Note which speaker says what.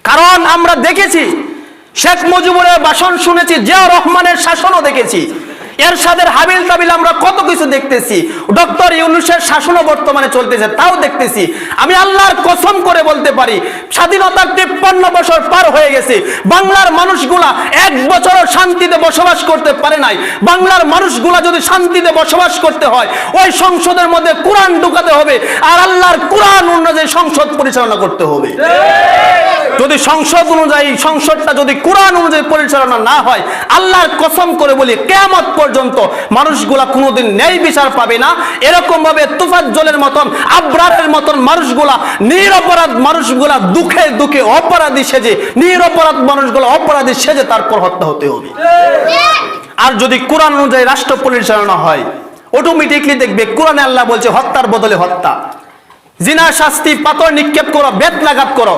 Speaker 1: কারণ আমরা দেখেছি, শেখ মুজিবুরের ভাষণ শুনেছি, জিয়াউর রহমানের শাসনও দেখেছি, এরশাদের হাবিল তাবিল আমরা কত কিছু দেখতেছি, ডক্টর ইউনূসের শাসনও বর্তমানে চলতেছে, তাও দেখতেছি। আমি আল্লাহর কসম করে বলতে পারি, স্বাধীনতার 53 বছর পার হয়ে গেছে, বাংলার মানুষগুলা এক বছরও শান্তিতে বসবাস করতে পারে নাই। বাংলার মানুষগুলা যদি শান্তিতে বসবাস করতে হয়, ওই সংসদের মধ্যে কোরআন ঢুকাতে হবে, আর আল্লাহর কোরআন অনুযায়ী সংসদ পরিচালনা করতে হবে। যদি সংসদ অনুযায়ী, সংসদটা যদি কোরআন অনুযায়ী পরিচালনা না হয়, আল্লাহর কসম করে বলি, কিয়ামত পর্যন্ত মানুষগুলা কোনোদিন ন্যায় বিচার পাবে না। এরকম ভাবে তুফাজ্জলের মতন, আবরারের মতন মানুষগুলা, নিরপরাধ মানুষগুলা দুঃখে দুঃখে অপরাধী সেজে, নিরপরাধ মানুষগুলা অপরাধী সেজে তারপর হত্যা হতে হবে। আর যদি কোরআন অনুযায়ী রাষ্ট্র পরিচালনা হয়, অটোমেটিকলি দেখবে কোরআনে আল্লাহ বলছে হত্যার বদলে হত্যা, জিনা শাস্তি, পাথর নিক্ষেপ করো, বেতনাঘাত করো,